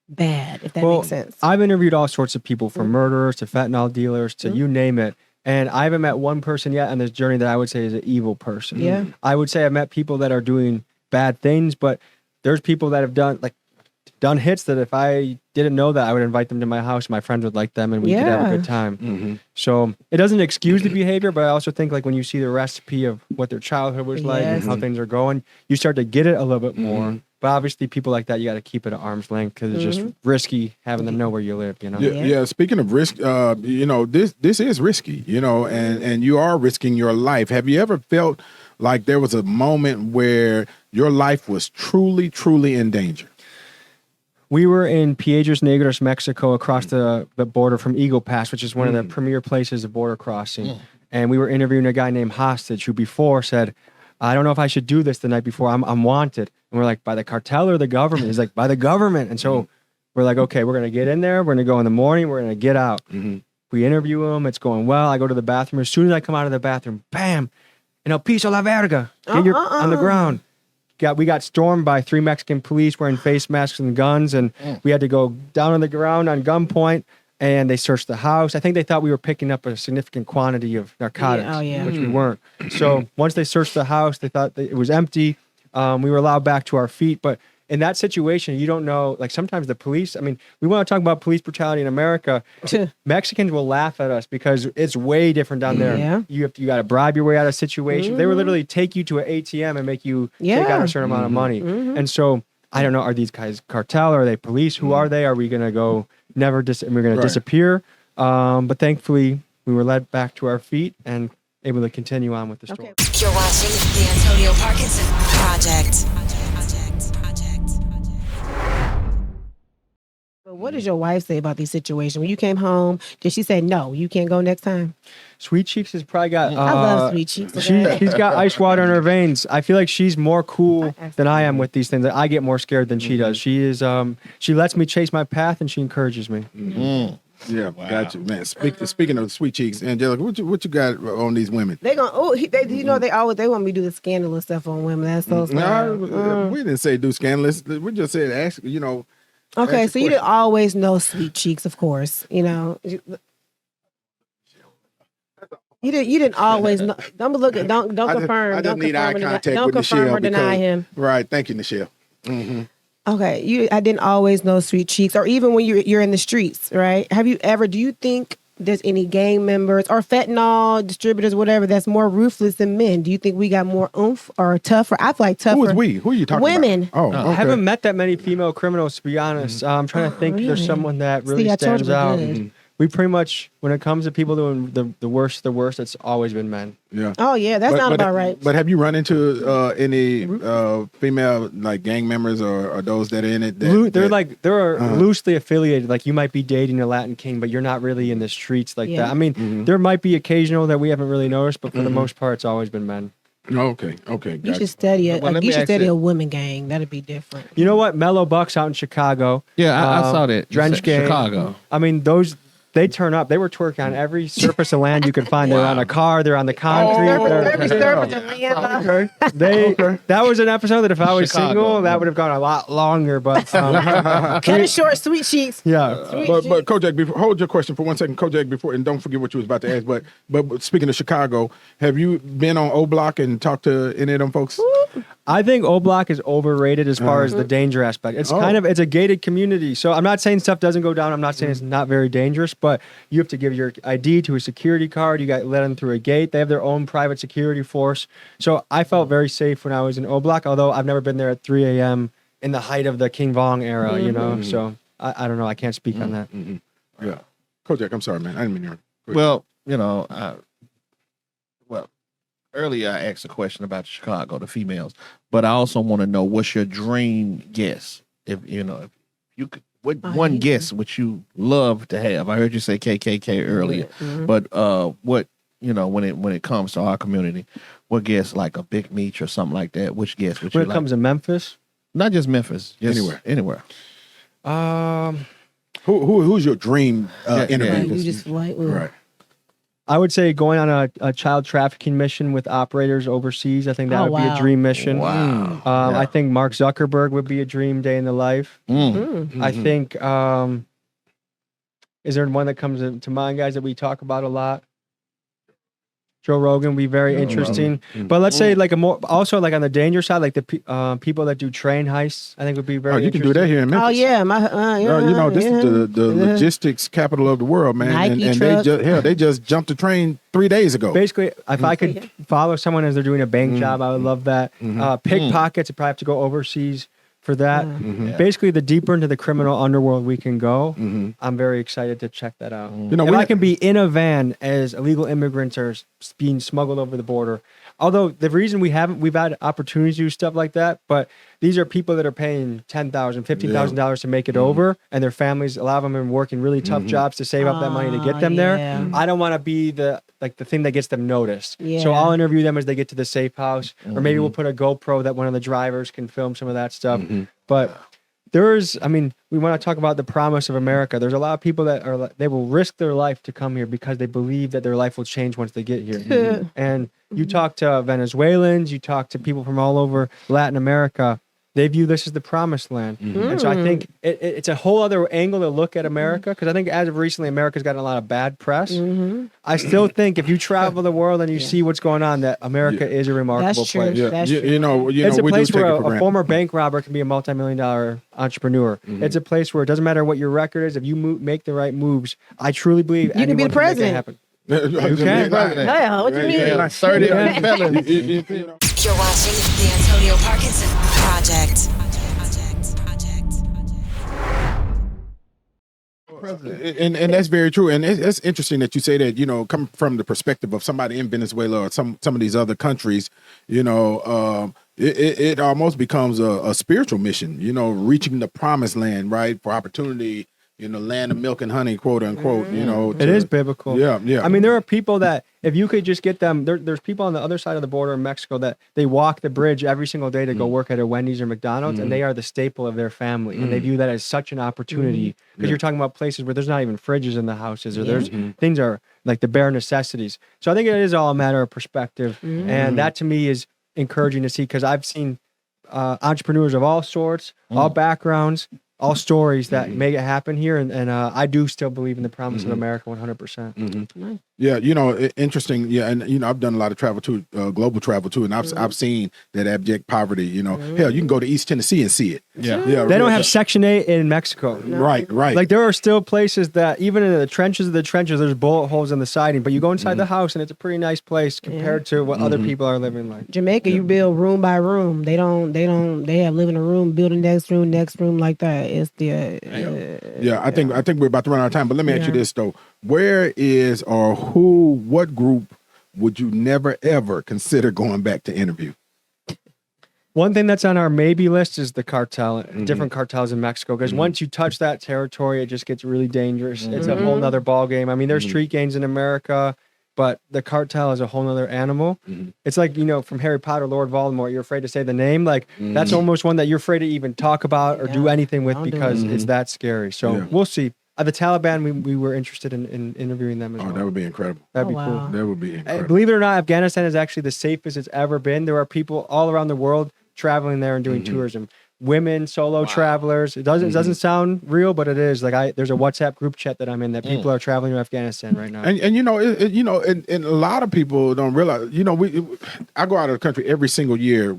bad, if that makes sense. I've interviewed all sorts of people, from murderers to fentanyl dealers to you name it. And I haven't met one person yet on this journey that I would say is an evil person. Yeah. I would say I've met people that are doing bad things, but there's people that have done hits that if I didn't know that, I would invite them to my house. My friends would like them and we could have a good time. So it doesn't excuse the behavior, but I also think like when you see the recipe of what their childhood was like and how things are going, you start to get it a little bit more. But obviously people like that, you got to keep it at arm's length because it's just risky having them know where you live, you know? Yeah. Speaking of risk, you know, this is risky, you know, and you are risking your life. Have you ever felt like there was a moment where your life was truly, truly in danger? We were in Piedras Negras, Mexico, across the border from Eagle Pass, which is one of the premier places of border crossing. And we were interviewing a guy named Hostage who before said, I don't know if I should do this the night before. I'm wanted. And we're like, by the cartel or the government? He's like, by the government. And so we're like, okay, we're going to get in there. We're going to go in the morning. We're going to get out. We interview him. It's going well. I go to the bathroom. As soon as I come out of the bathroom, bam, in el piso la verga. Get your on the ground. We got stormed by 3 Mexican police wearing face masks and guns, and we had to go down on the ground on gunpoint, and they searched the house. I think they thought we were picking up a significant quantity of narcotics, which we weren't. So once they searched the house, they thought that it was empty. We were allowed back to our feet, but in that situation, you don't know, like sometimes the police, I mean, we want to talk about police brutality in America. Mexicans will laugh at us because it's way different down there. Yeah. You got to bribe your way out of situations. They would literally take you to an ATM and make you take out a certain amount of money. And so I don't know, are these guys cartel? Are they police? Who are they? Are we going to go we're going to disappear? But thankfully we were led back to our feet and able to continue on with the story. You're watching the Antonio Parkinson Project. But what does your wife say about these situations? When you came home, did she say, no, you can't go next time? Sweet Cheeks has probably got... I love Sweet Cheeks. She's got ice water in her veins. I feel like she's more cool than I am with these things. I get more scared than she does. She is. She lets me chase my path and she encourages me. Yeah, gotcha, man. Speaking of Sweet Cheeks, Angelika, what you got on these women? They gonna they want me to do the scandalous stuff on women. That's so sad. We didn't say do scandalous. We just said ask. You know. Okay, so you didn't always know Sweet Cheeks, of course. You know. You didn't always know. Don't confirm. I just need eye contact with confirm Nichelle or deny him. Right. Thank you, Nichelle. Okay, I didn't always know Sweet Cheeks, or even when you're in the streets, right? Do you think there's any gang members or fentanyl distributors, whatever, that's more ruthless than men? Do you think we got more oomph or tougher? I feel like tougher. Who is we? Who are you talking women. about? Women. Oh, I haven't met that many female criminals, to be honest. I'm trying to think if there's someone that really stands out. We pretty much, when it comes to people doing the worst, it's always been men. Yeah. Oh yeah, that's not about right. But have you run into any female like gang members or those that are in it? They're loosely affiliated. Like you might be dating a Latin king, but you're not really in the streets like that. I mean, there might be occasional that we haven't really noticed, but for the most part, it's always been men. Okay. You should study it. You should study a women gang. That'd be different. You know what? Mellow Bucks out in Chicago. Yeah, I saw that. Drench gang. Chicago. I mean, they turn up. They were twerking on every surface of land you could find. They're on a car. They're on the concrete. Every surface of land. That was an episode that if I was single, that would have gone a lot longer. But cut it short, Sweet Cheeks. Yeah. But Kojak, hold your question for 1 second, Kojak, and don't forget what you was about to ask. But speaking of Chicago, have you been on O Block and talked to any of them folks? I think O Block is overrated as far as the danger aspect. It's it's a gated community. So I'm not saying stuff doesn't go down. I'm not saying it's not very dangerous, but you have to give your ID to a security card. You got let in through a gate. They have their own private security force. So I felt very safe when I was in O Block, although I've never been there at 3 a.m. in the height of the King Vong era, you know? So I don't know. I can't speak on that. Yeah. Kojak, I'm sorry, man. I didn't mean to. Well, you know, earlier I asked a question about Chicago, the females, but I also want to know what's your dream guest? If you could, what one guest would you love to have? I heard you say KKK earlier, but what when it comes to our community, what guest, like a Big Meech or something like that? Which guest would you like? When it comes to Memphis, not just Memphis, just anywhere. Who's your dream interview? You just right. I would say going on a child trafficking mission with operators overseas. I think that would be a dream mission. Wow. I think Mark Zuckerberg would be a dream day in the life. I think, is there one that comes to mind, guys, that we talk about a lot? Joe Rogan would be very interesting. But let's say like also like on the danger side, like the people that do train heists, I think would be very interesting. You can do that here in Memphis. Oh yeah, this is the logistics capital of the world, man. Nike and they just jumped the train 3 days ago. Basically, if I could follow someone as they're doing a bank job, I would love that. Pickpockets, I'd probably have to go overseas for that. Basically, the deeper into the criminal underworld we can go, I'm very excited to check that out. If I can be in a van as illegal immigrants are being smuggled over the border. Although the reason we've had opportunities to do stuff like that, but these are people that are paying $10,000, $15,000 to make it over, and their families, a lot of them are working really tough jobs to save up that money to get them there. I don't want to be the thing that gets them noticed. So I'll interview them as they get to the safe house, or maybe we'll put a GoPro that one of the drivers can film some of that stuff. But we want to talk about the promise of America. There's a lot of people that they will risk their life to come here because they believe that their life will change once they get here. And you talk to Venezuelans, you talk to people from all over Latin America, they view this as the promised land. And so I think it's a whole other angle to look at America, because I think as of recently, America's gotten a lot of bad press. I still think if you travel the world and you see what's going on, that America is a remarkable place. That's true. It's a place where a former bank robber can be a multi-million-dollar entrepreneur. It's a place where it doesn't matter what your record is. If you make the right moves, I truly believe you can be the president. You can. Yeah, what you mean? 30 felons. You're watching the Antonio Parkinson Project. And that's very true. And it's interesting that you say that, come from the perspective of somebody in Venezuela or some of these other countries, it almost becomes a spiritual mission, reaching the promised land, right? For opportunity, land of milk and honey, quote unquote, it is biblical. Yeah. I mean, there are people that if you could just get them, there's people on the other side of the border in Mexico that they walk the bridge every single day to go work at a Wendy's or McDonald's, and they are the staple of their family. And they view that as such an opportunity, because you're talking about places where there's not even fridges in the houses, or there's things are like the bare necessities. So I think it is all a matter of perspective. And that to me is encouraging to see, because I've seen entrepreneurs of all sorts, all backgrounds, all stories that make it happen here, and I do still believe in the promise of America 100%. Yeah, interesting. Yeah, and I've done a lot of travel too, global travel too, and I've seen that abject poverty. Hell, you can go to East Tennessee and see it. They don't have Section 8 in Mexico. Right. Like there are still places that even in the trenches of the trenches, there's bullet holes in the siding, but you go inside the house and it's a pretty nice place compared to what other people are living like. Jamaica, you build room by room. They have living a room, building next room like that. It's I think we're about to run out of time, but let me ask you this though: where is or what group would you never ever consider going back to interview? One thing that's on our maybe list is the cartel, different cartels in Mexico, because once you touch that territory, it just gets really dangerous. It's a whole nother ball game. I mean, there's street gangs in America, but the cartel is a whole nother animal. It's like, from Harry Potter, Lord Voldemort, you're afraid to say the name. Like that's almost one that you're afraid to even talk about or do anything with, because it's that scary. So we'll see. The Taliban, we were interested in interviewing them as well. That would be incredible. That'd be cool. That would be incredible. Believe it or not, Afghanistan is actually the safest it's ever been. There are people all around the world traveling there and doing tourism. Women, solo travelers. It doesn't sound real, but it is. Like there's a WhatsApp group chat that I'm in that people are traveling to Afghanistan right now. And and a lot of people don't realize. I go out of the country every single year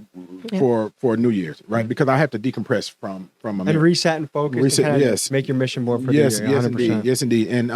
for New Year's, right? Because I have to decompress from America. And reset and focus. Yes. Make your mission board for the yes, year. yes, 100%. indeed, yes, indeed. And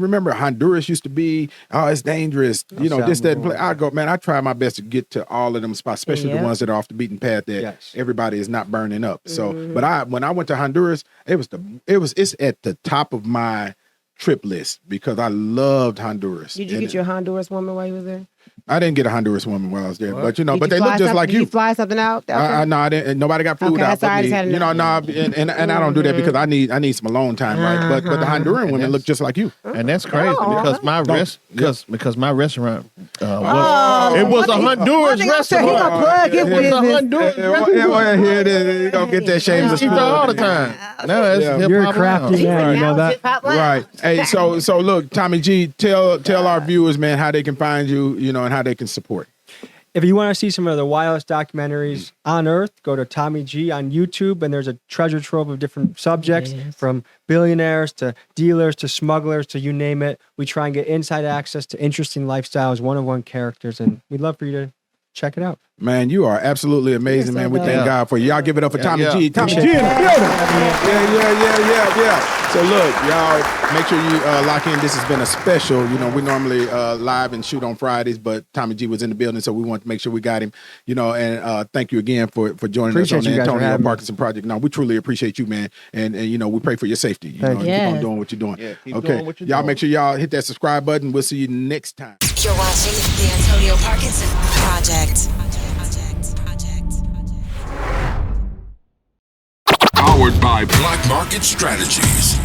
remember Honduras used to be, it's dangerous. This, that. I go, man. I try my best to get to all of them spots, especially the ones that are off the beaten path that everybody is not burning up. So, but when I went to Honduras, it's at the top of my trip list because I loved Honduras. Did you get your Honduras woman while you was there? I didn't get a Honduras woman while I was there, but Did but they look just like Did you. you fly something out? Okay. No, I didn't. Nobody got food out. That's all right, But I me. just had And I don't do that because I need some alone time, right? But the Honduran women look just like you, and that's crazy because my because my restaurant it was a Honduras restaurant. He gonna plug his business. Here it is. You gonna get that shameless plug all the time. No, you're a crafty man. You know that, right? Hey, so look, Tommy G, tell our viewers, man, how they can find you, and how they can support. If you want to see some of the wildest documentaries on earth, go to Tommy G on YouTube, and there's a treasure trove of different subjects, from billionaires to dealers to smugglers to you name it. We try and get inside access to interesting lifestyles, one-on-one characters, and we'd love for you to check it out. Man, you are absolutely amazing, man. We thank God for you. Y'all give it up for Tommy G. Tommy G Appreciate in the building. Yeah. So look, y'all, make sure you lock in. This has been a special. We normally live and shoot on Fridays, but Tommy G was in the building, so we want to make sure we got him. And thank you again for joining us on the Antonio Parkinson Project. No, we truly appreciate you, man. And we pray for your safety. And keep on doing what you're doing. Yeah, keep okay, doing what you're y'all doing. make sure y'all hit that subscribe button. We'll see you next time. You're watching the Antonio Parkinson Project. Powered by Black Market Strategies.